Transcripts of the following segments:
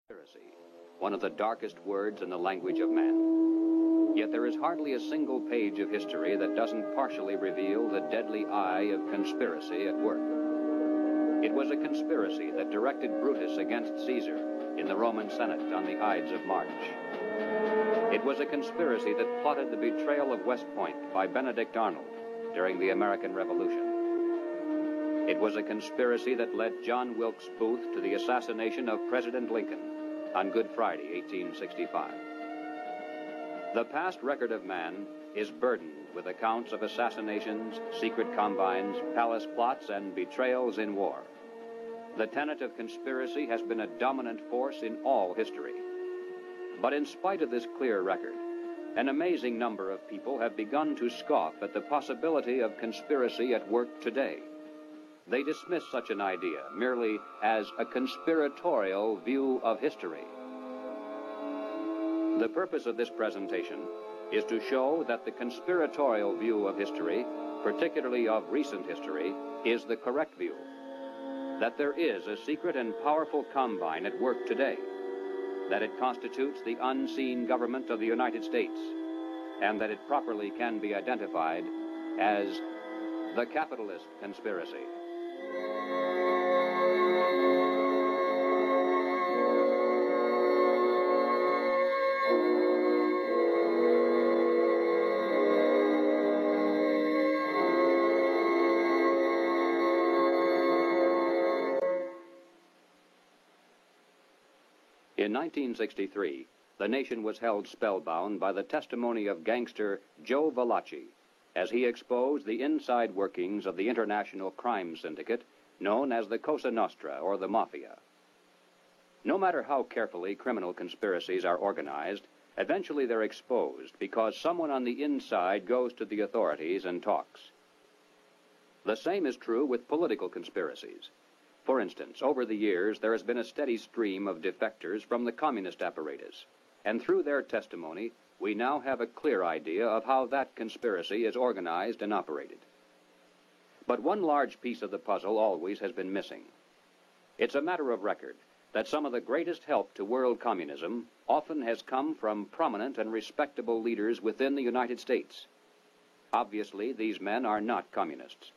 Conspiracy, one of the darkest words in the language of man. Yet there is hardly a single page of history that doesn't partially reveal the deadly eye of conspiracy at work. It was a conspiracy that directed Brutus against Caesar in the Roman Senate on the Ides of March. It was a conspiracy that plotted the betrayal of West Point by Benedict Arnold during the American Revolution. It was a conspiracy that led John Wilkes Booth to the assassination of President Lincoln on Good Friday, 1865. The past record of man is burdened with accounts of assassinations, secret combines, palace plots, and betrayals in war. The tenet of conspiracy has been a dominant force in all history. But in spite of this clear record, an amazing number of people have begun to scoff at the possibility of conspiracy at work today. They dismiss such an idea merely as a conspiratorial view of history. The purpose of this presentation is to show that the conspiratorial view of history, particularly of recent history, is the correct view. That there is a secret and powerful combine at work today, that it constitutes the unseen government of the United States, and that it properly can be identified as the capitalist conspiracy. In 1963, the nation was held spellbound by the testimony of gangster Joe Valachi as he exposed the inside workings of the international crime syndicate known as the Cosa Nostra, or the Mafia. No matter how carefully criminal conspiracies are organized, eventually they're exposed because someone on the inside goes to the authorities and talks. The same is true with political conspiracies. For instance, over the years, there has been a steady stream of defectors from the communist apparatus, and through their testimony, we now have a clear idea of how that conspiracy is organized and operated. But one large piece of the puzzle always has been missing. It's a matter of record that some of the greatest help to world communism often has come from prominent and respectable leaders within the United States. Obviously, these men are not communists.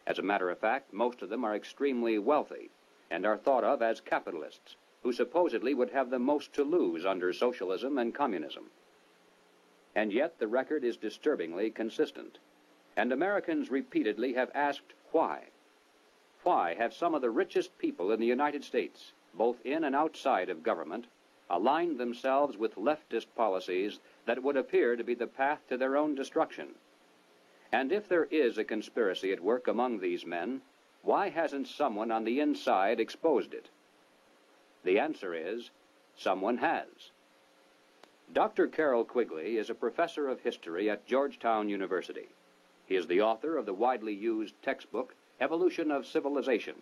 As a matter of fact, most of them are extremely wealthy and are thought of as capitalists, who supposedly would have the most to lose under socialism and communism. And yet the record is disturbingly consistent, and Americans repeatedly have asked why. Why have some of the richest people in the United States, both in and outside of government, aligned themselves with leftist policies that would appear to be the path to their own destruction? And if there is a conspiracy at work among these men, why hasn't someone on the inside exposed it? The answer is, someone has. Dr. Carroll Quigley is a professor of history at Georgetown University. He is the author of the widely used textbook, Evolution of Civilization.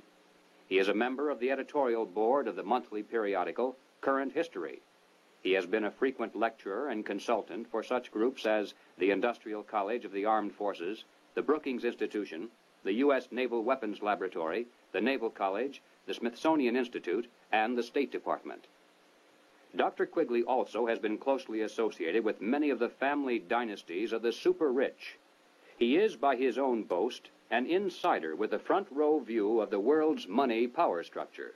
He is a member of the editorial board of the monthly periodical, Current History. He has been a frequent lecturer and consultant for such groups as the Industrial College of the Armed Forces, the Brookings Institution, the U.S. Naval Weapons Laboratory, the Naval College, the Smithsonian Institute, and the State Department. Dr. Quigley also has been closely associated with many of the family dynasties of the super-rich. He is, by his own boast, an insider with a front-row view of the world's money power structure.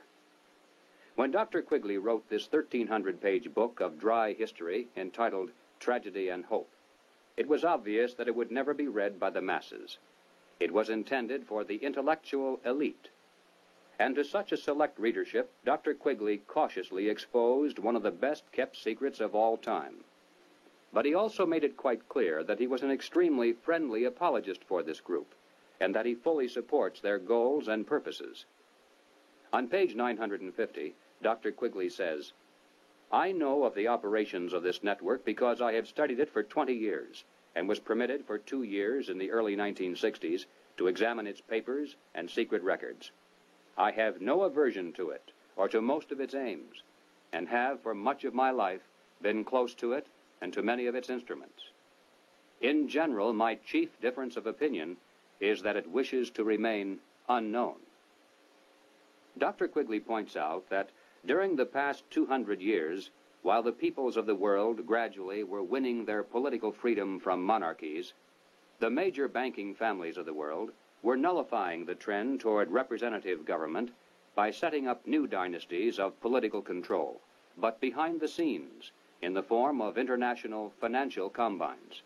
When Dr. Quigley wrote this 1,300-page book of dry history entitled Tragedy and Hope, it was obvious that it would never be read by the masses. It was intended for the intellectual elite. And to such a select readership, Dr. Quigley cautiously exposed one of the best-kept secrets of all time. But he also made it quite clear that he was an extremely friendly apologist for this group, and that he fully supports their goals and purposes. On page 950, Dr. Quigley says, "I know of the operations of this network because I have studied it for 20 years and was permitted for 2 years in the early 1960s to examine its papers and secret records. I have no aversion to it or to most of its aims, and have for much of my life been close to it and to many of its instruments. In general, my chief difference of opinion is that it wishes to remain unknown." Dr. Quigley points out that During the past 200 years, while the peoples of the world gradually were winning their political freedom from monarchies, the major banking families of the world were nullifying the trend toward representative government by setting up new dynasties of political control, but behind the scenes, in the form of international financial combines.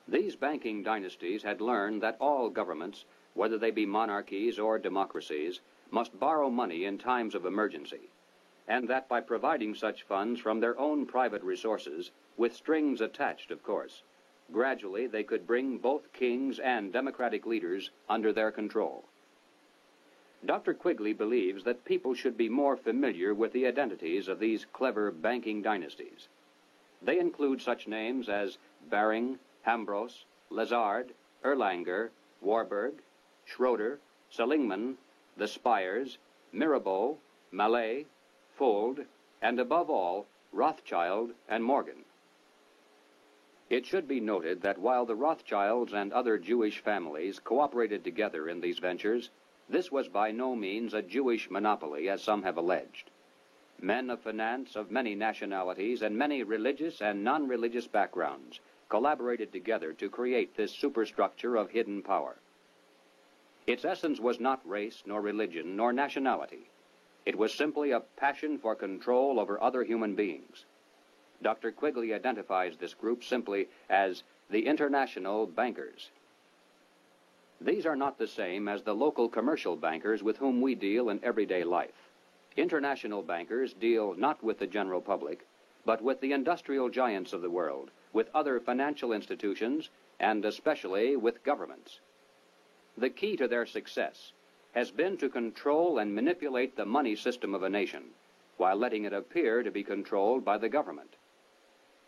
These banking dynasties had learned that all governments, whether they be monarchies or democracies, must borrow money in times of emergency, and that by providing such funds from their own private resources, with strings attached, of course, gradually they could bring both kings and democratic leaders under their control. Dr. Quigley believes that people should be more familiar with the identities of these clever banking dynasties. They include such names as Baring, Hambros, Lazard, Erlanger, Warburg, Schroeder, Seligman, the Spires, Mirabeau, Mallet, Fuld, and above all, Rothschild and Morgan. It should be noted that while the Rothschilds and other Jewish families cooperated together in these ventures, this was by no means a Jewish monopoly, as some have alleged. Men of finance of many nationalities and many religious and non-religious backgrounds collaborated together to create this superstructure of hidden power. Its essence was not race, nor religion, nor nationality. It was simply a passion for control over other human beings. Dr. Quigley identifies this group simply as the international bankers. These are not the same as the local commercial bankers with whom we deal in everyday life. International bankers deal not with the general public, but with the industrial giants of the world, with other financial institutions, and especially with governments. The key to their success has been to control and manipulate the money system of a nation, while letting it appear to be controlled by the government.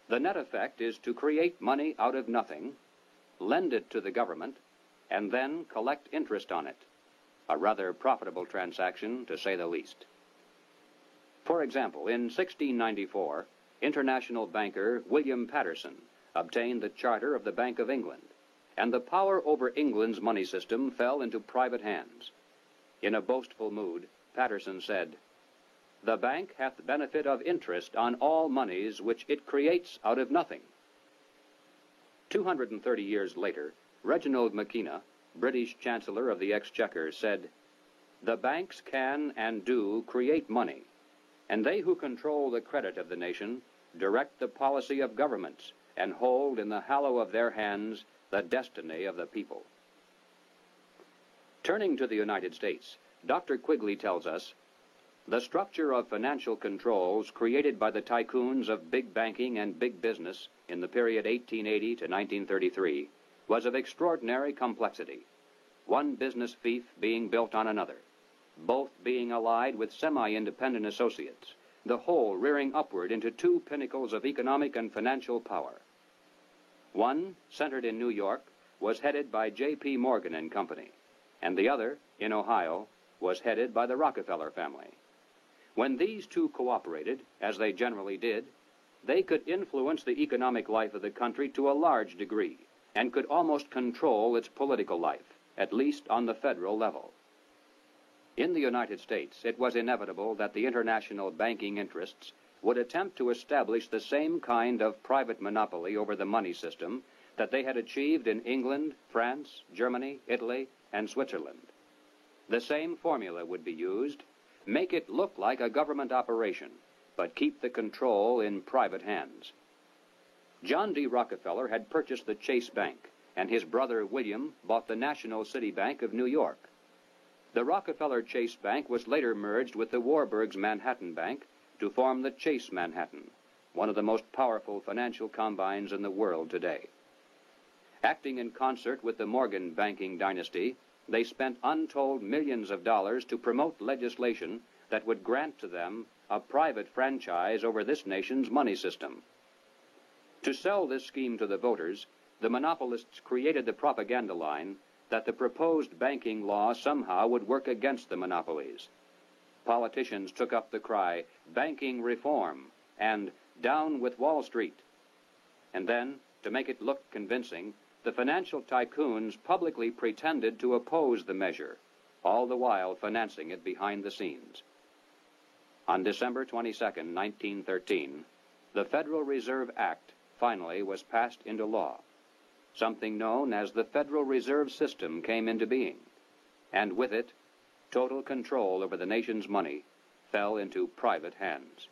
The net effect is to create money out of nothing, lend it to the government, and then collect interest on it, a rather profitable transaction, to say the least. For example, in 1694, international banker William Paterson obtained the charter of the Bank of England, and the power over England's money system fell into private hands. In a boastful mood, Paterson said, "The bank hath benefit of interest on all moneys which it creates out of nothing." 230 years later, Reginald Mackina, British Chancellor of the Exchequer, said, "The banks can and do create money, and they who control the credit of the nation direct the policy of governments and hold in the hollow of their hands the destiny of the people." Turning to the United States, Dr. Quigley tells us, "The structure of financial controls created by the tycoons of big banking and big business in the period 1880 to 1933 was of extraordinary complexity, one business fief being built on another, both being allied with semi-independent associates, the whole rearing upward into two pinnacles of economic and financial power. One, centered in New York, was headed by J.P. Morgan and Company, and the other, in Ohio, was headed by the Rockefeller family. When these two cooperated, as they generally did, they could influence the economic life of the country to a large degree, and could almost control its political life, at least on the federal level. In the United States, it was inevitable that the international banking interests would attempt to establish the same kind of private monopoly over the money system that they had achieved in England, France, Germany, Italy, and Switzerland. The same formula would be used: make it look like a government operation, but keep the control in private hands. John D. Rockefeller had purchased the Chase Bank, and his brother William bought the National City Bank of New York. The Rockefeller Chase Bank was later merged with the Warburg's Manhattan Bank to form the Chase Manhattan, one of the most powerful financial combines in the world today. Acting in concert with the Morgan banking dynasty, they spent untold millions of dollars to promote legislation that would grant to them a private franchise over this nation's money system. To sell this scheme to the voters, the monopolists created the propaganda line that the proposed banking law somehow would work against the monopolies. Politicians took up the cry, "Banking reform," and "Down with Wall Street." And then, to make it look convincing, the financial tycoons publicly pretended to oppose the measure, all the while financing it behind the scenes. On December 22, 1913, the Federal Reserve Act finally was passed into law. Something known as the Federal Reserve System came into being, and with it, total control over the nation's money fell into private hands.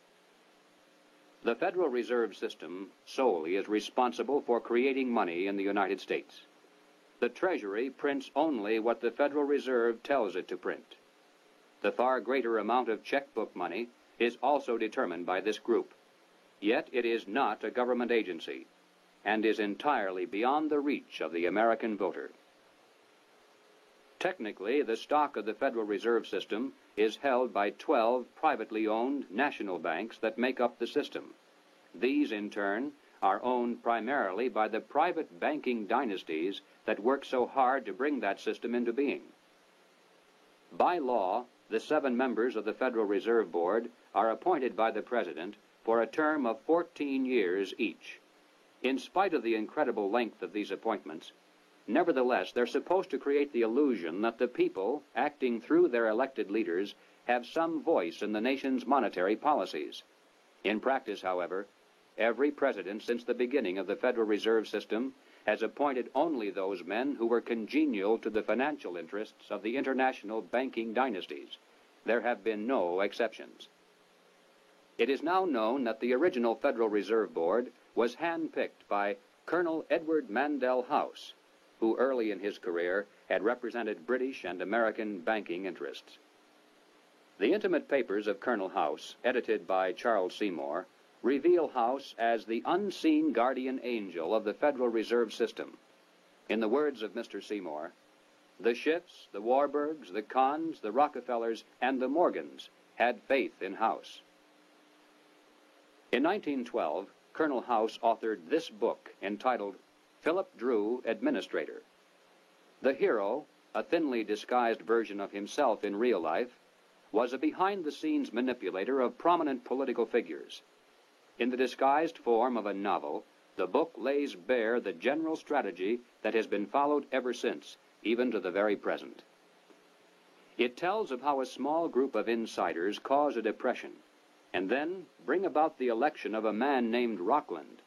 The Federal Reserve System solely is responsible for creating money in the United States. The Treasury prints only what the Federal Reserve tells it to print. The far greater amount of checkbook money is also determined by this group. Yet it is not a government agency and is entirely beyond the reach of the American voter. Technically, the stock of the Federal Reserve System is held by 12 privately owned national banks that make up the system. These, in turn, are owned primarily by the private banking dynasties that work so hard to bring that system into being. By law, the 7 members of the Federal Reserve Board are appointed by the President for a term of 14 years each. In spite of the incredible length of these appointments, nevertheless, they're supposed to create the illusion that the people, acting through their elected leaders, have some voice in the nation's monetary policies. In practice, however, every president since the beginning of the Federal Reserve System has appointed only those men who were congenial to the financial interests of the international banking dynasties. There have been no exceptions. It is now known that the original Federal Reserve Board was handpicked by Colonel Edward Mandell House, who early in his career had represented British and American banking interests. The intimate papers of Colonel House, edited by Charles Seymour, reveal House as the unseen guardian angel of the Federal Reserve System. In the words of Mr. Seymour, the Schiffs, the Warburgs, the Kahns, the Rockefellers, and the Morgans had faith in House. In 1912, Colonel House authored this book entitled Philip Drew, Administrator. The hero, a thinly disguised version of himself in real life, was a behind-the-scenes manipulator of prominent political figures. In the disguised form of a novel, the book lays bare the general strategy that has been followed ever since, even to the very present. It tells of how a small group of insiders cause a depression, and then bring about the election of a man named Rockland.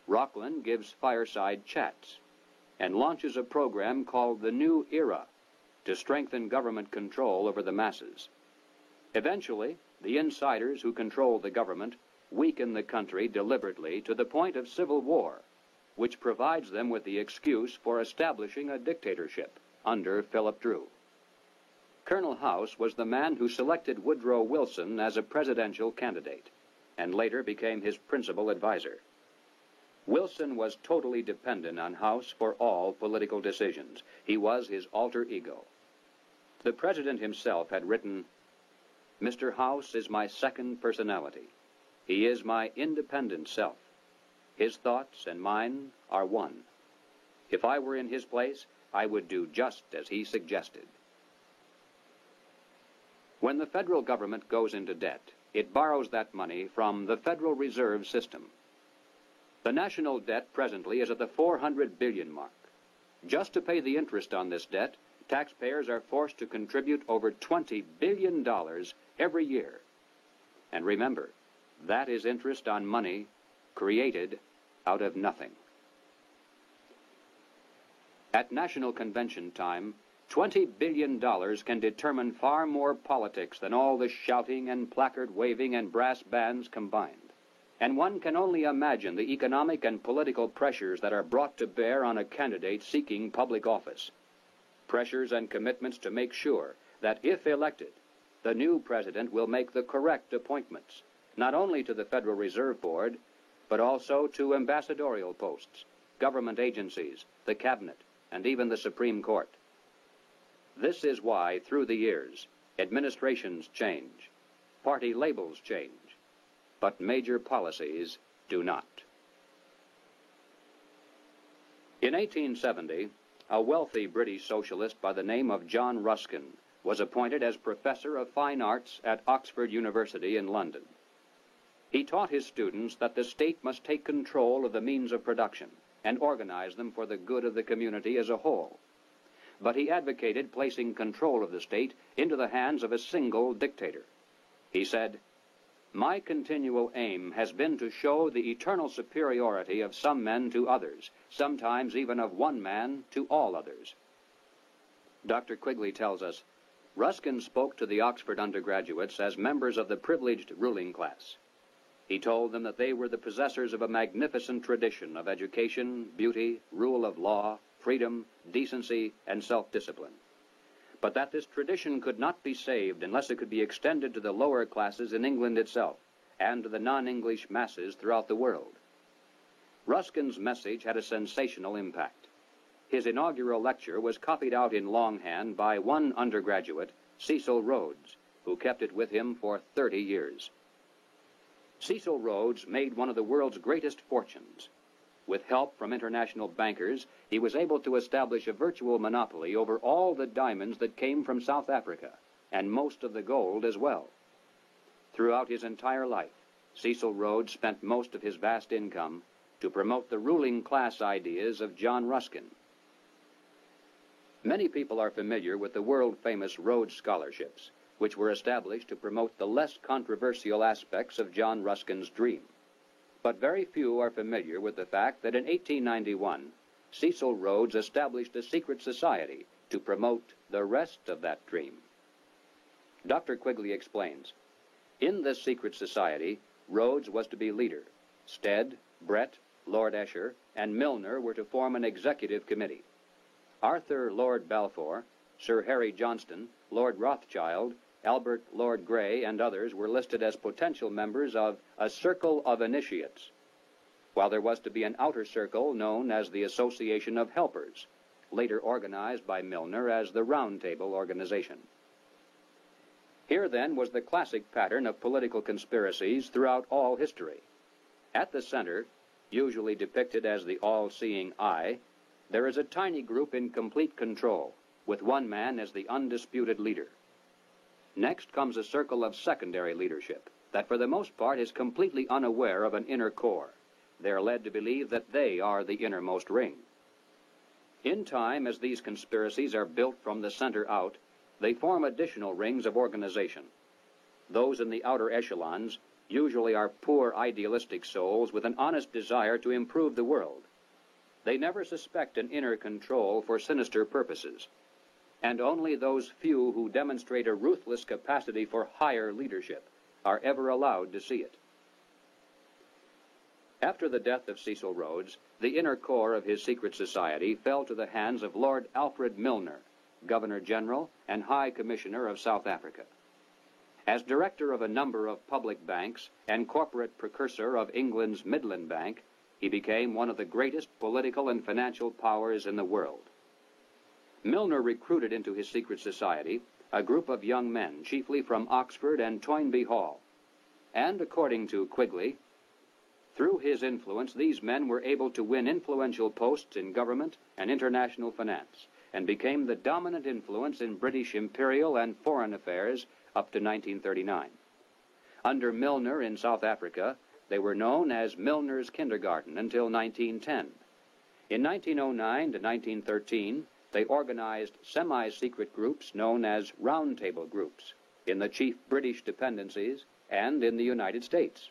Rockland gives fireside chats and launches a program called the New Era to strengthen government control over the masses. Eventually, the insiders who control the government weaken the country deliberately to the point of civil war, which provides them with the excuse for establishing a dictatorship under Philip Drew. Colonel House was the man who selected Woodrow Wilson as a presidential candidate, and later became his principal advisor. Wilson was totally dependent on House for all political decisions. He was his alter ego. The president himself had written, "Mr. House is my second personality. He is my independent self. His thoughts and mine are one. If I were in his place, I would do just as he suggested." When the federal government goes into debt, it borrows that money from the Federal Reserve System. The national debt presently is at the 400 billion mark. Just to pay the interest on this debt, taxpayers are forced to contribute over $20 billion every year. And remember, that is interest on money created out of nothing. At National Convention time, $20 billion can determine far more politics than all the shouting and placard waving and brass bands combined. And one can only imagine the economic and political pressures that are brought to bear on a candidate seeking public office. Pressures and commitments to make sure that, if elected, the new president will make the correct appointments, not only to the Federal Reserve Board, but also to ambassadorial posts, government agencies, the cabinet, and even the Supreme Court. This is why, through the years, administrations change, party labels change, but major policies do not. In 1870, a wealthy British socialist by the name of John Ruskin was appointed as Professor of Fine Arts at Oxford University in London. He taught his students that the state must take control of the means of production and organize them for the good of the community as a whole. But he advocated placing control of the state into the hands of a single dictator. He said, "My continual aim has been to show the eternal superiority of some men to others, sometimes even of one man to all others." Dr. Quigley tells us, Ruskin spoke to the Oxford undergraduates as members of the privileged ruling class. He told them that they were the possessors of a magnificent tradition of education, beauty, rule of law, freedom, decency, and self-discipline, but that this tradition could not be saved unless it could be extended to the lower classes in England itself and to the non-English masses throughout the world. Ruskin's message had a sensational impact. His inaugural lecture was copied out in longhand by one undergraduate, Cecil Rhodes, who kept it with him for 30 years. Cecil Rhodes made one of the world's greatest fortunes. With help from international bankers, he was able to establish a virtual monopoly over all the diamonds that came from South Africa, and most of the gold as well. Throughout his entire life, Cecil Rhodes spent most of his vast income to promote the ruling class ideas of John Ruskin. Many people are familiar with the world-famous Rhodes Scholarships, which were established to promote the less controversial aspects of John Ruskin's dream. But very few are familiar with the fact that in 1891, Cecil Rhodes established a secret society to promote the rest of that dream. Dr. Quigley explains, in this secret society, Rhodes was to be leader. Stead, Brett, Lord Esher, and Milner were to form an executive committee. Arthur Lord Balfour, Sir Harry Johnston, Lord Rothschild, Albert Lord Grey, and others were listed as potential members of a circle of initiates, while there was to be an outer circle known as the Association of Helpers, later organized by Milner as the Round Table Organization. Here, then, was the classic pattern of political conspiracies throughout all history. At the center, usually depicted as the all-seeing eye, there is a tiny group in complete control, with one man as the undisputed leader. Next comes a circle of secondary leadership that for the most part is completely unaware of an inner core. They are led to believe that they are the innermost ring. In time, as these conspiracies are built from the center out, they form additional rings of organization. Those in the outer echelons usually are poor idealistic souls with an honest desire to improve the world. They never suspect an inner control for sinister purposes, and only those few who demonstrate a ruthless capacity for higher leadership are ever allowed to see it. After the death of Cecil Rhodes, the inner core of his secret society fell to the hands of Lord Alfred Milner, Governor-General and High Commissioner of South Africa. As director of a number of public banks and corporate precursor of England's Midland Bank, he became one of the greatest political and financial powers in the world. Milner recruited into his secret society a group of young men, chiefly from Oxford and Toynbee Hall. And, according to Quigley, through his influence, these men were able to win influential posts in government and international finance, and became the dominant influence in British imperial and foreign affairs up to 1939. Under Milner in South Africa, they were known as Milner's Kindergarten until 1910. In 1909 to 1913, they organized semi-secret groups known as Round Table groups in the chief British dependencies and in the United States.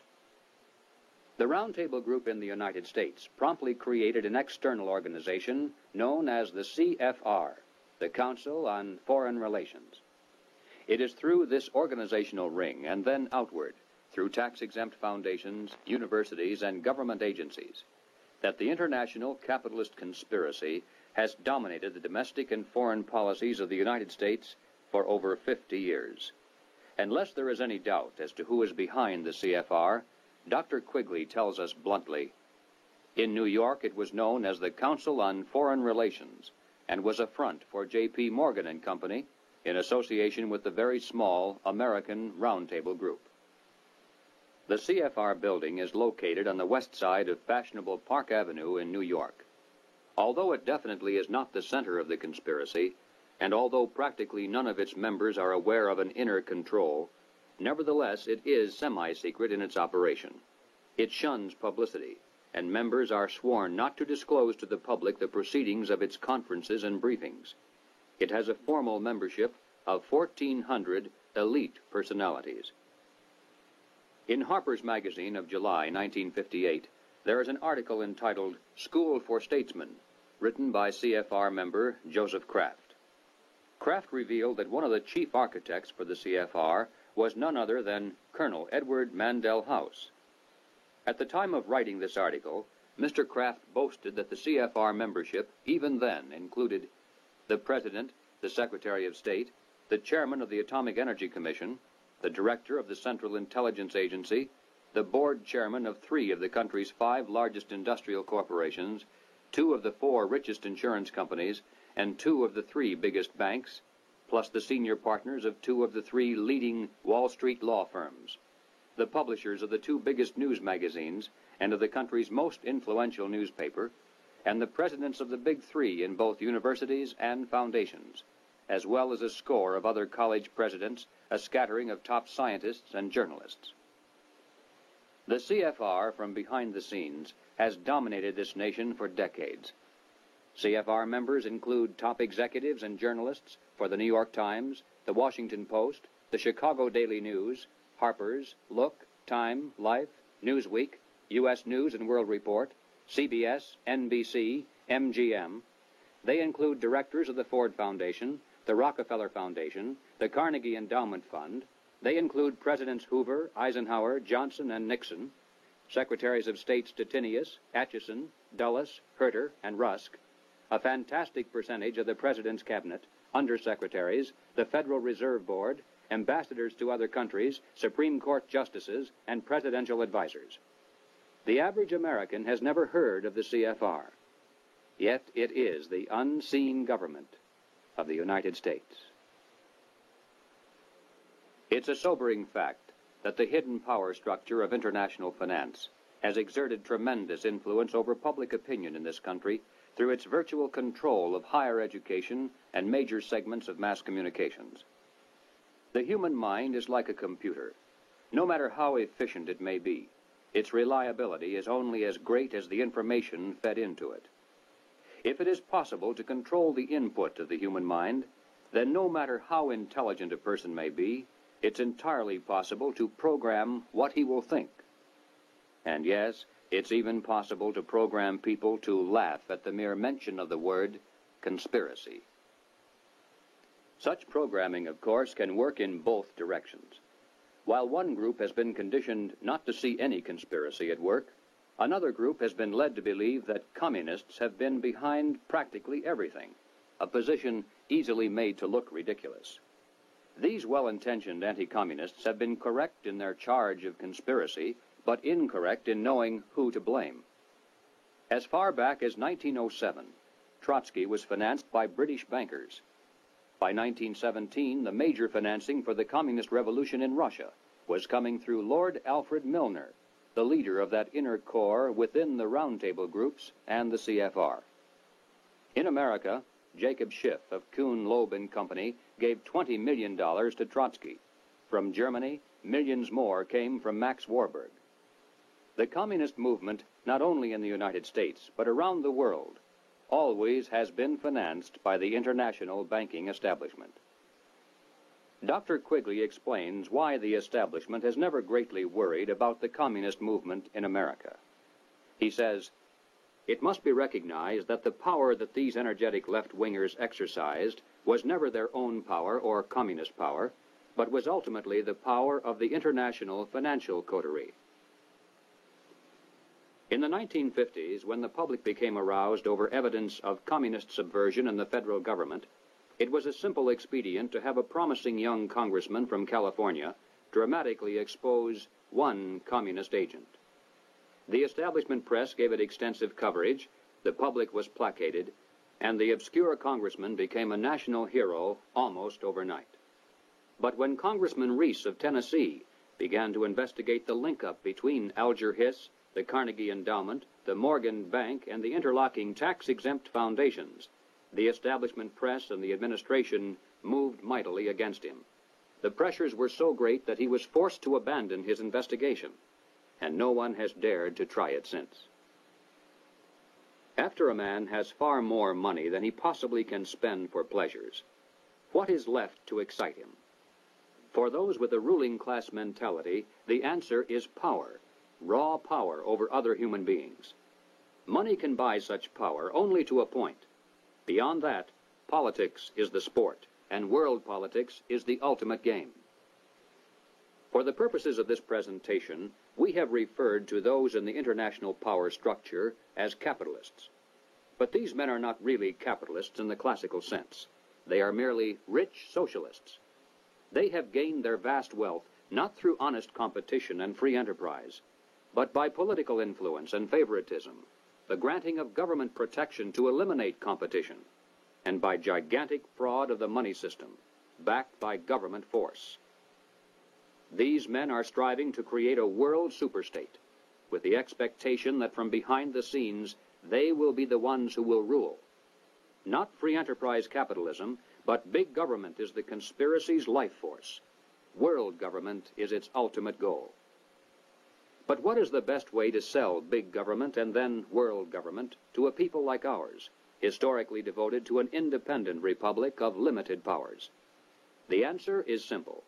The Round Table group in the United States promptly created an external organization known as the CFR, the Council on Foreign Relations. It is through this organizational ring and then outward, through tax-exempt foundations, universities, and government agencies, that the international capitalist conspiracy has dominated the domestic and foreign policies of the United States for over 50 years. Unless there is any doubt as to who is behind the CFR, Dr. Quigley tells us bluntly, in New York it was known as the Council on Foreign Relations and was a front for J.P. Morgan and Company in association with the very small American Round Table Group. The CFR building is located on the west side of fashionable Park Avenue in New York. Although it definitely is not the center of the conspiracy, and although practically none of its members are aware of an inner control, nevertheless it is semi-secret in its operation. It shuns publicity, and members are sworn not to disclose to the public the proceedings of its conferences and briefings. It has a formal membership of 1,400 elite personalities. In Harper's Magazine of July 1958, there is an article entitled School for Statesmen, written by CFR member Joseph Kraft. Kraft revealed that one of the chief architects for the CFR was none other than Colonel Edward Mandell House. At the time of writing this article, Mr. Kraft boasted that the CFR membership even then included the President, the Secretary of State, the Chairman of the Atomic Energy Commission, the Director of the Central Intelligence Agency, the Board Chairman of 3 of the country's 5 largest industrial corporations, 2 of the 4 richest insurance companies, and 2 of the 3 biggest banks, plus the senior partners of 2 of the 3 leading Wall Street law firms, the publishers of the 2 biggest news magazines and of the country's most influential newspaper, and the presidents of the Big 3 in both universities and foundations, as well as a score of other college presidents, a scattering of top scientists and journalists. The CFR, from behind the scenes, has dominated this nation for decades. CFR members include top executives and journalists for the New York Times, the Washington Post, the Chicago Daily News, Harper's, Look, Time, Life, Newsweek, U.S. News and World Report, CBS, NBC, MGM. They include directors of the Ford Foundation, the Rockefeller Foundation, the Carnegie Endowment Fund. They include Presidents Hoover, Eisenhower, Johnson, and Nixon, Secretaries of State Stettinius, Atchison, Dulles, Herter, and Rusk, a fantastic percentage of the President's Cabinet, undersecretaries, the Federal Reserve Board, ambassadors to other countries, Supreme Court justices, and presidential advisors. The average American has never heard of the CFR, yet it is the unseen government of the United States. It's a sobering fact that the hidden power structure of international finance has exerted tremendous influence over public opinion in this country through its virtual control of higher education and major segments of mass communications. The human mind is like a computer. No matter how efficient it may be, its reliability is only as great as the information fed into it. If it is possible to control the input of the human mind, then no matter how intelligent a person may be, it's entirely possible to program what he will think. And yes, it's even possible to program people to laugh at the mere mention of the word conspiracy. Such programming, of course, can work in both directions. While one group has been conditioned not to see any conspiracy at work, another group has been led to believe that communists have been behind practically everything, a position easily made to look ridiculous. These well-intentioned anti-communists have been correct in their charge of conspiracy, but incorrect in knowing who to blame. As far back as 1907, Trotsky was financed by British bankers. By 1917, the major financing for the communist revolution in Russia was coming through Lord Alfred Milner, the leader of that inner core within the roundtable groups and the CFR. In America, Jacob Schiff of Kuhn, Loeb & Company gave $20 million to Trotsky. From Germany, millions more came from Max Warburg. The communist movement, not only in the United States, but around the world, always has been financed by the international banking establishment. Dr. Quigley explains why the establishment has never greatly worried about the communist movement in America. He says, "It must be recognized that the power that these energetic left-wingers exercised was never their own power or communist power, but was ultimately the power of the international financial coterie." In the 1950s, when the public became aroused over evidence of communist subversion in the federal government, it was a simple expedient to have a promising young congressman from California dramatically expose one communist agent. The establishment press gave it extensive coverage, the public was placated, and the obscure congressman became a national hero almost overnight. But when Congressman Reese of Tennessee began to investigate the link-up between Alger Hiss, the Carnegie Endowment, the Morgan Bank, and the interlocking tax-exempt foundations, the establishment press and the administration moved mightily against him. The pressures were so great that he was forced to abandon his investigation, and no one has dared to try it since. After a man has far more money than he possibly can spend for pleasures, what is left to excite him? For those with a ruling class mentality, the answer is power, raw power over other human beings. Money can buy such power only to a point. Beyond that, politics is the sport, and world politics is the ultimate game. For the purposes of this presentation, we have referred to those in the international power structure as capitalists. But these men are not really capitalists in the classical sense. They are merely rich socialists. They have gained their vast wealth not through honest competition and free enterprise, but by political influence and favoritism, the granting of government protection to eliminate competition, and by gigantic fraud of the money system, backed by government force. These men are striving to create a world superstate, with the expectation that from behind the scenes they will be the ones who will rule. Not free enterprise capitalism, but big government is the conspiracy's life force. World government is its ultimate goal. But what is the best way to sell big government and then world government to a people like ours, historically devoted to an independent republic of limited powers? The answer is simple.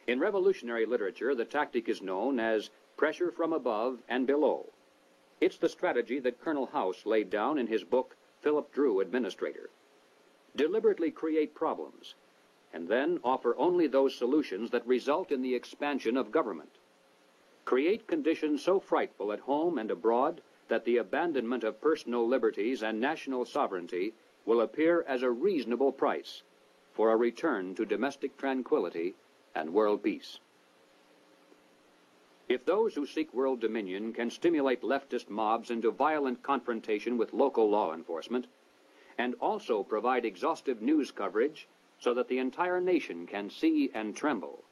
In revolutionary literature, the tactic is known as pressure from above and below. It's the strategy that Colonel House laid down in his book, Philip Drew, Administrator. Deliberately create problems, and then offer only those solutions that result in the expansion of government. Create conditions so frightful at home and abroad that the abandonment of personal liberties and national sovereignty will appear as a reasonable price for a return to domestic tranquility and world peace. If those who seek world dominion can stimulate leftist mobs into violent confrontation with local law enforcement, and also provide exhaustive news coverage so that the entire nation can see and tremble,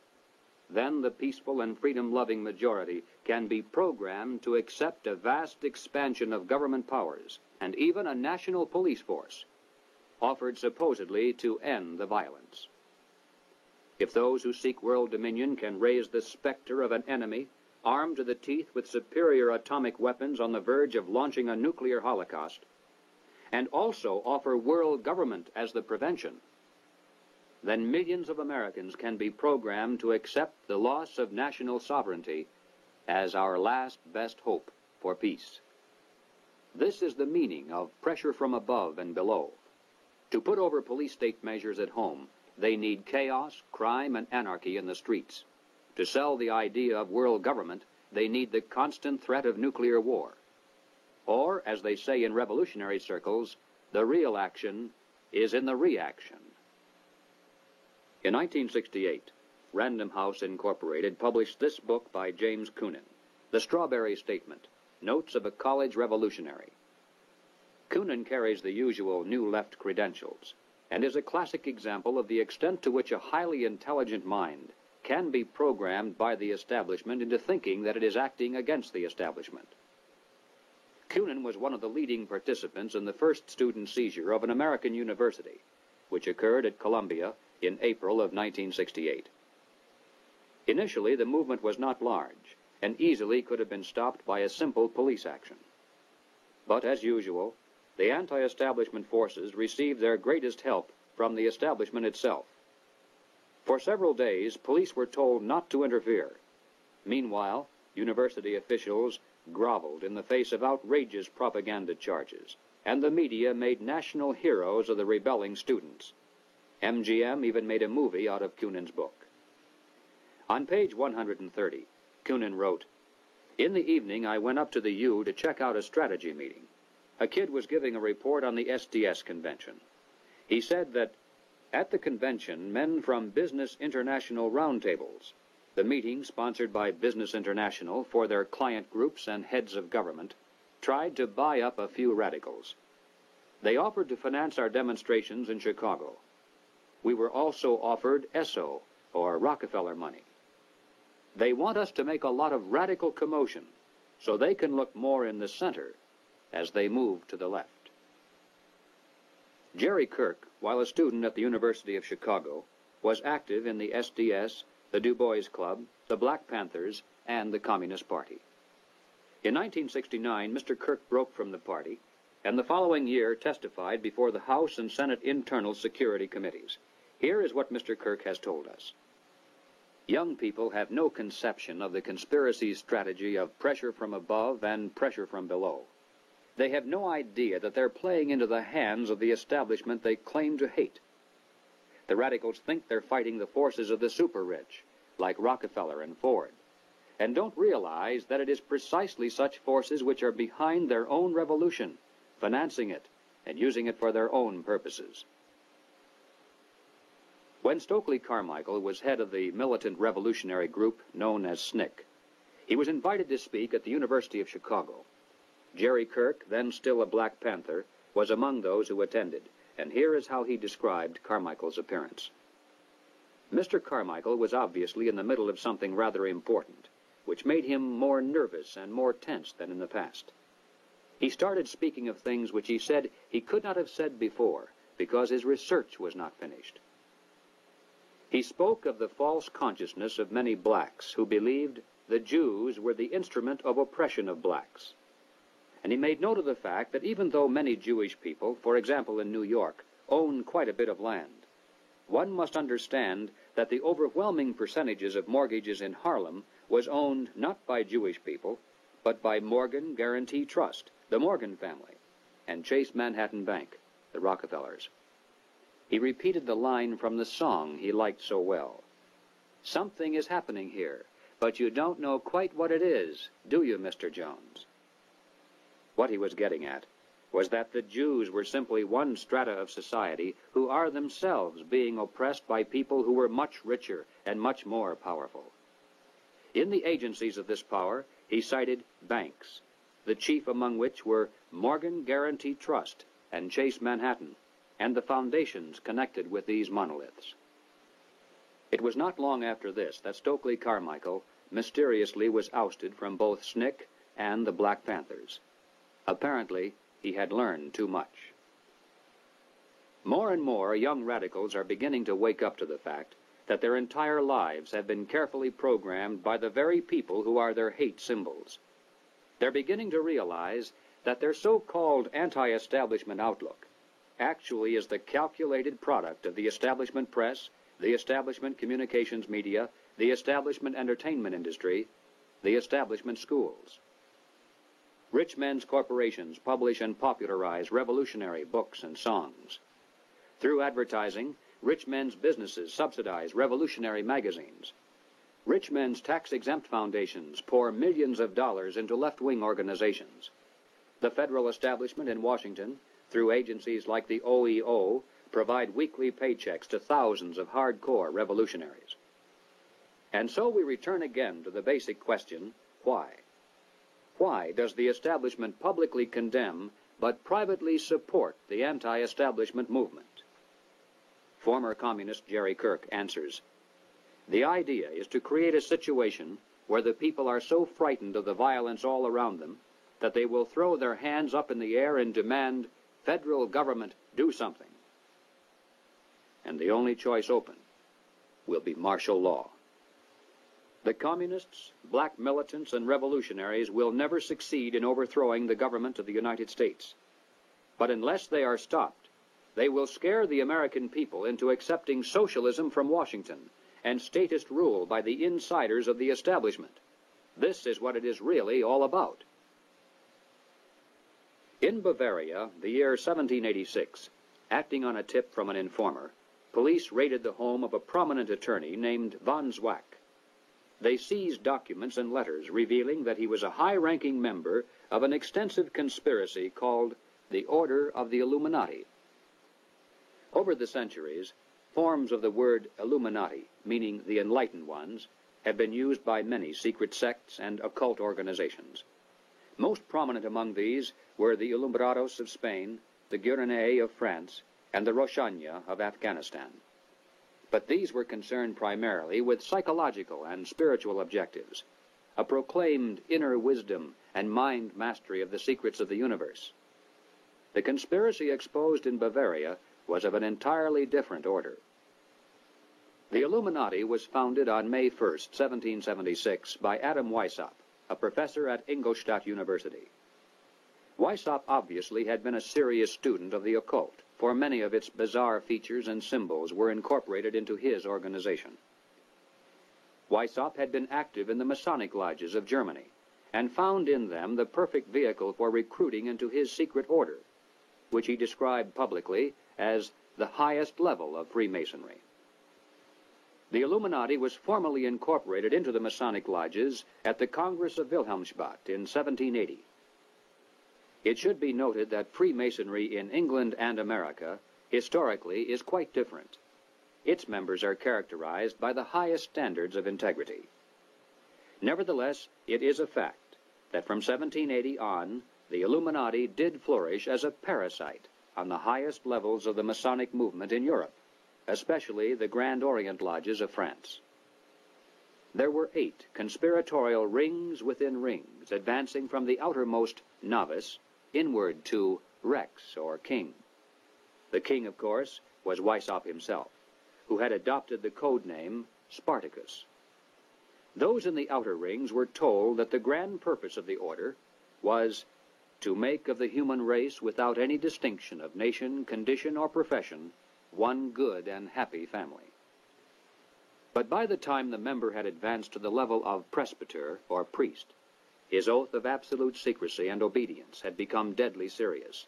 then the peaceful and freedom-loving majority can be programmed to accept a vast expansion of government powers and even a national police force, offered supposedly to end the violence. If those who seek world dominion can raise the specter of an enemy armed to the teeth with superior atomic weapons on the verge of launching a nuclear holocaust, and also offer world government as the prevention, then millions of Americans can be programmed to accept the loss of national sovereignty as our last best hope for peace. This is the meaning of pressure from above and below. To put over police state measures at home, they need chaos, crime, and anarchy in the streets. To sell the idea of world government, they need the constant threat of nuclear war. Or, as they say in revolutionary circles, the real action is in the reaction. In 1968, Random House Incorporated published this book by James Coonan, The Strawberry Statement, Notes of a College Revolutionary. Coonan carries the usual New Left credentials, and is a classic example of the extent to which a highly intelligent mind can be programmed by the establishment into thinking that it is acting against the establishment. Coonan was one of the leading participants in the first student seizure of an American university, which occurred at Columbia in April of 1968. Initially, the movement was not large, and easily could have been stopped by a simple police action. But, as usual, the anti-establishment forces received their greatest help from the establishment itself. For several days, police were told not to interfere. Meanwhile, university officials groveled in the face of outrageous propaganda charges, and the media made national heroes of the rebelling students. MGM even made a movie out of Coonan's book. On page 130, Coonan wrote, "In the evening, I went up to the U to check out a strategy meeting. A kid was giving a report on the SDS convention. He said that at the convention, men from Business International roundtables, the meeting sponsored by Business International for their client groups and heads of government, tried to buy up a few radicals. They offered to finance our demonstrations in Chicago. We were also offered ESSO, or Rockefeller money. They want us to make a lot of radical commotion so they can look more in the center as they move to the left." Jerry Kirk, while a student at the University of Chicago, was active in the SDS, the Du Bois Club, the Black Panthers, and the Communist Party. In 1969, Mr. Kirk broke from the party, and the following year testified before the House and Senate Internal Security Committees. Here is what Mr. Kirk has told us. Young people have no conception of the conspiracy's strategy of pressure from above and pressure from below. They have no idea that they're playing into the hands of the establishment they claim to hate. The radicals think they're fighting the forces of the super-rich, like Rockefeller and Ford, and don't realize that it is precisely such forces which are behind their own revolution, financing it, and using it for their own purposes. When Stokely Carmichael was head of the militant revolutionary group known as SNCC, he was invited to speak at the University of Chicago. Jerry Kirk, then still a Black Panther, was among those who attended, and here is how he described Carmichael's appearance. Mr. Carmichael was obviously in the middle of something rather important, which made him more nervous and more tense than in the past. He started speaking of things which he said he could not have said before, because his research was not finished. He spoke of the false consciousness of many blacks who believed the Jews were the instrument of oppression of blacks. And he made note of the fact that even though many Jewish people, for example in New York, own quite a bit of land, one must understand that the overwhelming percentages of mortgages in Harlem was owned not by Jewish people, but by Morgan Guaranty Trust, the Morgan family, and Chase Manhattan Bank, the Rockefellers. He repeated the line from the song he liked so well. "Something is happening here, but you don't know quite what it is, do you, Mr. Jones?" What he was getting at was that the Jews were simply one strata of society who are themselves being oppressed by people who were much richer and much more powerful. In the agencies of this power, he cited banks, the chief among which were Morgan Guaranty Trust and Chase Manhattan, and the foundations connected with these monoliths. It was not long after this that Stokely Carmichael mysteriously was ousted from both SNCC and the Black Panthers. Apparently, he had learned too much. More and more young radicals are beginning to wake up to the fact that their entire lives have been carefully programmed by the very people who are their hate symbols. They're beginning to realize that their so-called anti-establishment outlook actually is the calculated product of the establishment press, the establishment communications media, the establishment entertainment industry, the establishment schools. Rich men's corporations publish and popularize revolutionary books and songs. Through advertising, rich men's businesses subsidize revolutionary magazines. Rich men's tax-exempt foundations pour millions of dollars into left-wing organizations. The federal establishment in Washington, through agencies like the OEO, provide weekly paychecks to thousands of hardcore revolutionaries. And so we return again to the basic question, why? Why does the establishment publicly condemn but privately support the anti-establishment movement? Former communist Jerry Kirk answers, "The idea is to create a situation where the people are so frightened of the violence all around them that they will throw their hands up in the air and demand, 'Federal government, do something.' And the only choice open will be martial law. The communists, black militants, and revolutionaries will never succeed in overthrowing the government of the United States. But unless they are stopped, they will scare the American people into accepting socialism from Washington and statist rule by the insiders of the establishment. This is what it is really all about." In Bavaria, the year 1786, acting on a tip from an informer, police raided the home of a prominent attorney named von Zwack. They seized documents and letters revealing that he was a high-ranking member of an extensive conspiracy called the Order of the Illuminati. Over the centuries, forms of the word Illuminati, meaning the enlightened ones, have been used by many secret sects and occult organizations. Most prominent among these were the Alumbrados of Spain, the Gueronnais of France, and the Roshania of Afghanistan. But these were concerned primarily with psychological and spiritual objectives, a proclaimed inner wisdom and mind mastery of the secrets of the universe. The conspiracy exposed in Bavaria was of an entirely different order. The Illuminati was founded on May 1st, 1776, by Adam Weishaupt, a professor at Ingolstadt University. Weishaupt obviously had been a serious student of the occult, for many of its bizarre features and symbols were incorporated into his organization. Weishaupt had been active in the Masonic lodges of Germany, and found in them the perfect vehicle for recruiting into his secret order, which he described publicly as the highest level of Freemasonry. The Illuminati was formally incorporated into the Masonic lodges at the Congress of Wilhelmsbad in 1780. It should be noted that Freemasonry in England and America historically is quite different. Its members are characterized by the highest standards of integrity. Nevertheless, it is a fact that from 1780 on, the Illuminati did flourish as a parasite on the highest levels of the Masonic movement in Europe, especially the Grand Orient lodges of France. There were 8 conspiratorial rings within rings, advancing from the outermost novice inward to Rex, or king. The king, of course, was Weishaupt himself, who had adopted the code name Spartacus. Those in the outer rings were told that the grand purpose of the order was to make of the human race, without any distinction of nation, condition, or profession, one good and happy family. But by the time the member had advanced to the level of presbyter, or priest, his oath of absolute secrecy and obedience had become deadly serious.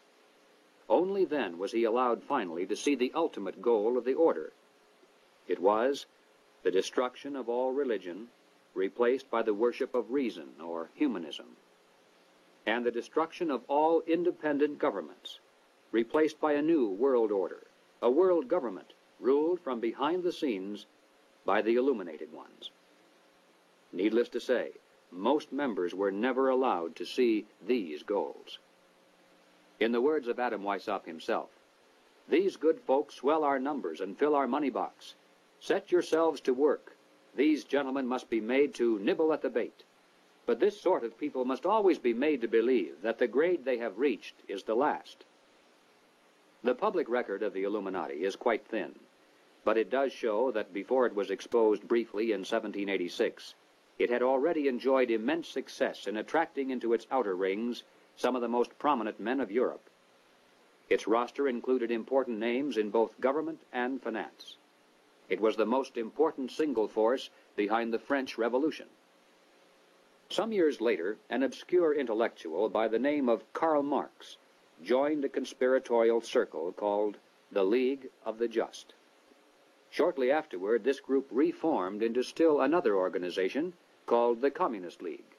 Only then was he allowed finally to see the ultimate goal of the order. It was the destruction of all religion, replaced by the worship of reason, or humanism, and the destruction of all independent governments, replaced by a new world order, a world government ruled from behind the scenes by the illuminated ones. Needless to say, most members were never allowed to see these goals. In the words of Adam Weishaupt himself, "These good folk swell our numbers and fill our money box. Set yourselves to work. These gentlemen must be made to nibble at the bait. But this sort of people must always be made to believe that the grade they have reached is the last." The public record of the Illuminati is quite thin, but it does show that before it was exposed briefly in 1786, it had already enjoyed immense success in attracting into its outer rings some of the most prominent men of Europe. Its roster included important names in both government and finance. It was the most important single force behind the French Revolution. Some years later, an obscure intellectual by the name of Karl Marx joined a conspiratorial circle called the League of the Just. Shortly afterward, this group reformed into still another organization called the Communist League,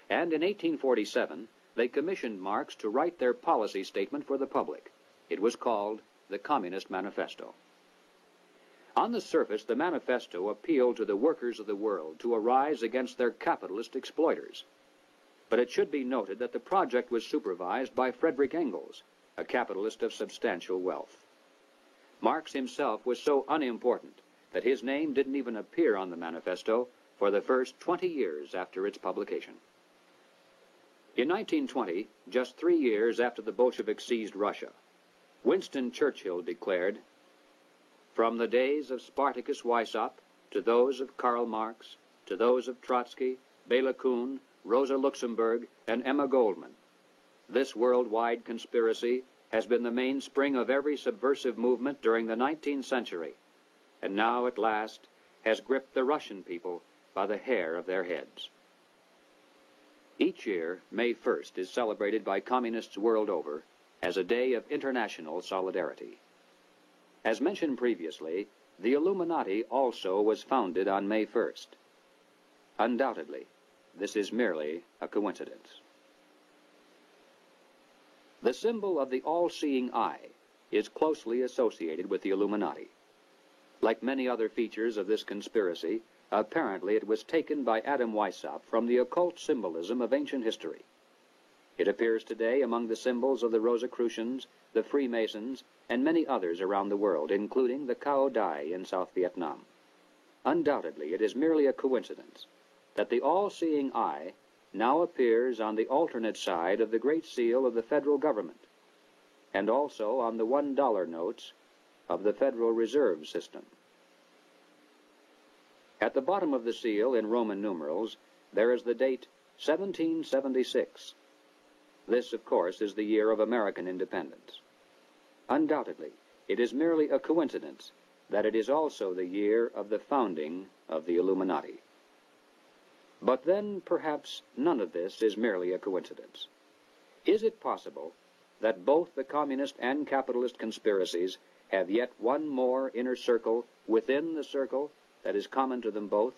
and in 1847 they commissioned Marx to write their policy statement for the public. It was called the Communist Manifesto. On the surface, the manifesto appealed to the workers of the world to arise against their capitalist exploiters. But it should be noted that the project was supervised by Friedrich Engels, a capitalist of substantial wealth. Marx himself was so unimportant that his name didn't even appear on the manifesto for the first 20 years after its publication. In 1920, just 3 years after the Bolsheviks seized Russia, Winston Churchill declared, "From the days of Spartacus Weishaupt to those of Karl Marx, to those of Trotsky, Bela Kun, Rosa Luxemburg, and Emma Goldman, this worldwide conspiracy has been the mainspring of every subversive movement during the 19th century, and now at last has gripped the Russian people by the hair of their heads." Each year, May 1st is celebrated by communists world over as a day of international solidarity. As mentioned previously, the Illuminati also was founded on May 1st. Undoubtedly, this is merely a coincidence. The symbol of the all-seeing eye is closely associated with the Illuminati. Like many other features of this conspiracy, apparently it was taken by Adam Weishaupt from the occult symbolism of ancient history. It appears today among the symbols of the Rosicrucians, the Freemasons, and many others around the world, including the Cao Dai in South Vietnam. Undoubtedly, it is merely a coincidence that the all-seeing eye now appears on the alternate side of the Great Seal of the federal government, and also on the $1 notes of the Federal Reserve System. At the bottom of the seal, in Roman numerals, there is the date 1776. This, of course, is the year of American independence. Undoubtedly, it is merely a coincidence that it is also the year of the founding of the Illuminati. But then, perhaps, none of this is merely a coincidence. Is it possible that both the communist and capitalist conspiracies have yet one more inner circle within the circle that is common to them both?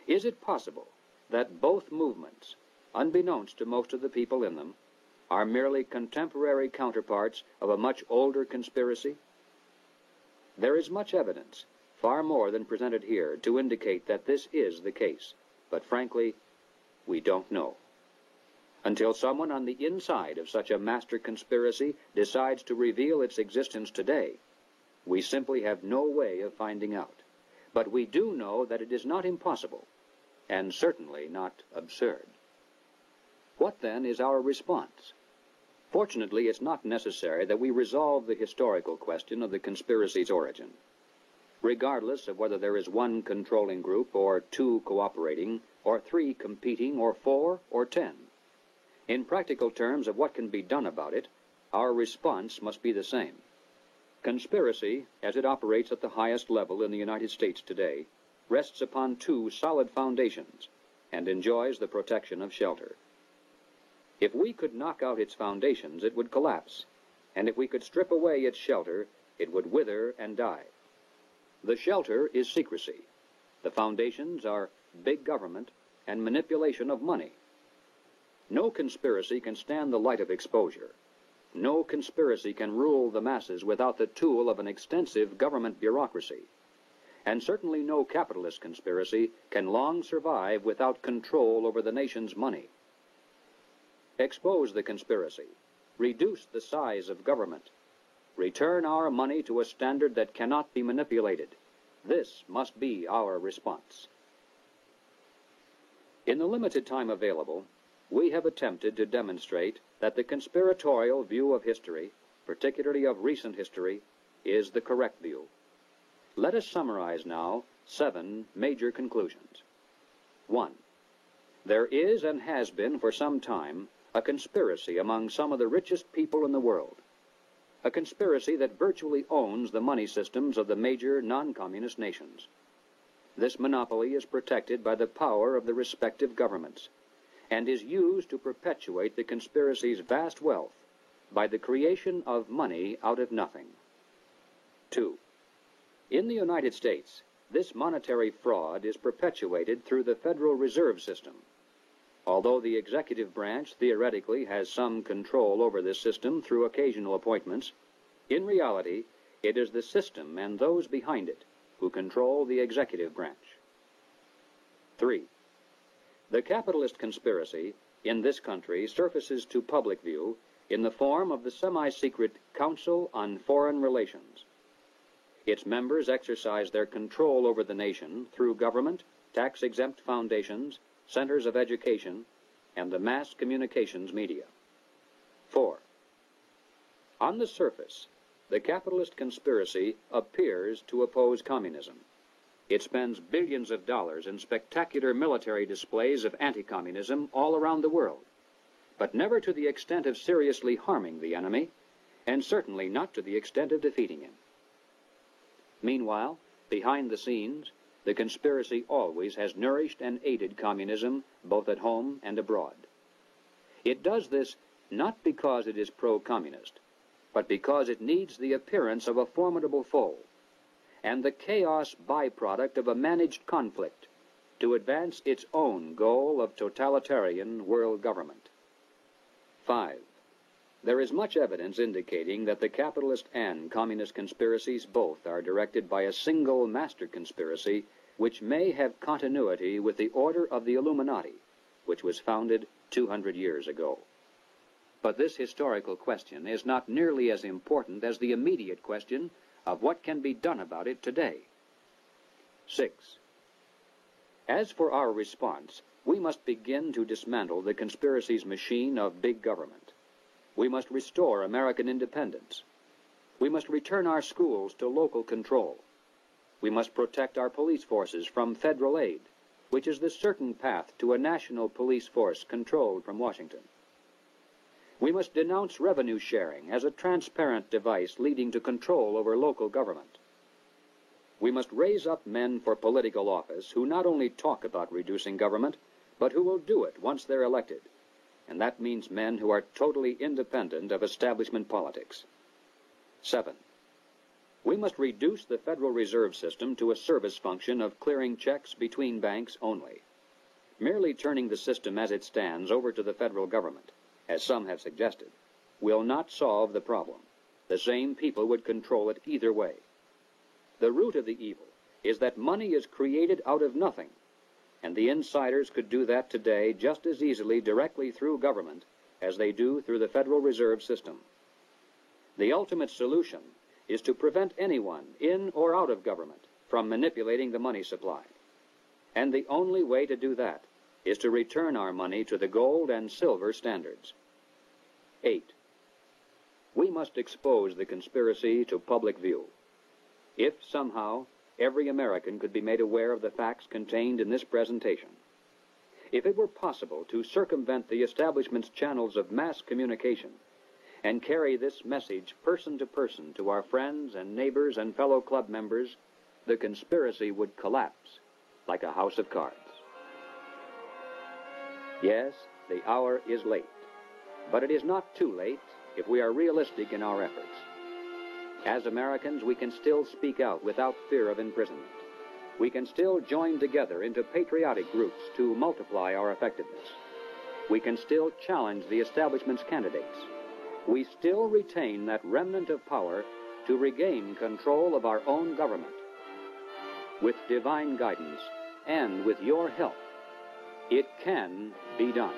Is it possible that both movements, unbeknownst to most of the people in them, are merely contemporary counterparts of a much older conspiracy? There is much evidence, far more than presented here, to indicate that this is the case, but frankly, we don't know. Until someone on the inside of such a master conspiracy decides to reveal its existence today, we simply have no way of finding out. But we do know that it is not impossible, and certainly not absurd. What then is our response? Fortunately, it's not necessary that we resolve the historical question of the conspiracy's origin. Regardless of whether there is one controlling group, or two cooperating, or three competing, or 4, or 10. In practical terms of what can be done about it, our response must be the same. Conspiracy, as it operates at the highest level in the United States today, rests upon two solid foundations and enjoys the protection of shelter. If we could knock out its foundations, it would collapse, and if we could strip away its shelter, it would wither and die. The shelter is secrecy. The foundations are big government and manipulation of money. No conspiracy can stand the light of exposure. No conspiracy can rule the masses without the tool of an extensive government bureaucracy. And certainly no capitalist conspiracy can long survive without control over the nation's money. Expose the conspiracy. Reduce the size of government. Return our money to a standard that cannot be manipulated. This must be our response. In the limited time available, we have attempted to demonstrate that the conspiratorial view of history, particularly of recent history, is the correct view. Let us summarize now 7 major conclusions. 1. There is and has been for some time a conspiracy among some of the richest people in the world. A conspiracy that virtually owns the money systems of the major non-communist nations. This monopoly is protected by the power of the respective governments, and is used to perpetuate the conspiracy's vast wealth by the creation of money out of nothing. 2. In the United States, this monetary fraud is perpetuated through the Federal Reserve System. Although the executive branch theoretically has some control over this system through occasional appointments, in reality, it is the system and those behind it who control the executive branch. 3. The capitalist conspiracy in this country surfaces to public view in the form of the semi-secret Council on Foreign Relations. Its members exercise their control over the nation through government, tax-exempt foundations, centers of education, and the mass communications media. 4. On the surface, the capitalist conspiracy appears to oppose communism. It spends billions of dollars in spectacular military displays of anti-communism all around the world, but never to the extent of seriously harming the enemy, and certainly not to the extent of defeating him. Meanwhile, behind the scenes, the conspiracy always has nourished and aided communism both at home and abroad. It does this not because it is pro-communist, but because it needs the appearance of a formidable foe, and the chaos byproduct of a managed conflict to advance its own goal of totalitarian world government. 5. There is much evidence indicating that the capitalist and communist conspiracies both are directed by a single master conspiracy which may have continuity with the Order of the Illuminati, which was founded 200 years ago. But this historical question is not nearly as important as the immediate question of what can be done about it today. 6. As for our response, we must begin to dismantle the conspiracy's machine of big government. We must restore American independence. We must return our schools to local control. We must protect our police forces from federal aid, which is the certain path to a national police force controlled from Washington. We must denounce revenue sharing as a transparent device leading to control over local government. We must raise up men for political office who not only talk about reducing government, but who will do it once they're elected. And that means men who are totally independent of establishment politics. 7. We must reduce the Federal Reserve System to a service function of clearing checks between banks only. Merely turning the system as it stands over to the federal government, as some have suggested, will not solve the problem. The same people would control it either way. The root of the evil is that money is created out of nothing, and the insiders could do that today just as easily directly through government as they do through the Federal Reserve System. The ultimate solution is to prevent anyone, in or out of government, from manipulating the money supply. And the only way to do that is to return our money to the gold and silver standards. 8. We must expose the conspiracy to public view. If somehow every American could be made aware of the facts contained in this presentation, if it were possible to circumvent the establishment's channels of mass communication and carry this message person to person to our friends and neighbors and fellow club members, the conspiracy would collapse like a house of cards. Yes, the hour is late, but it is not too late if we are realistic in our efforts. As Americans, we can still speak out without fear of imprisonment. We can still join together into patriotic groups to multiply our effectiveness. We can still challenge the establishment's candidates. We still retain that remnant of power to regain control of our own government. With divine guidance and with your help, it can be done.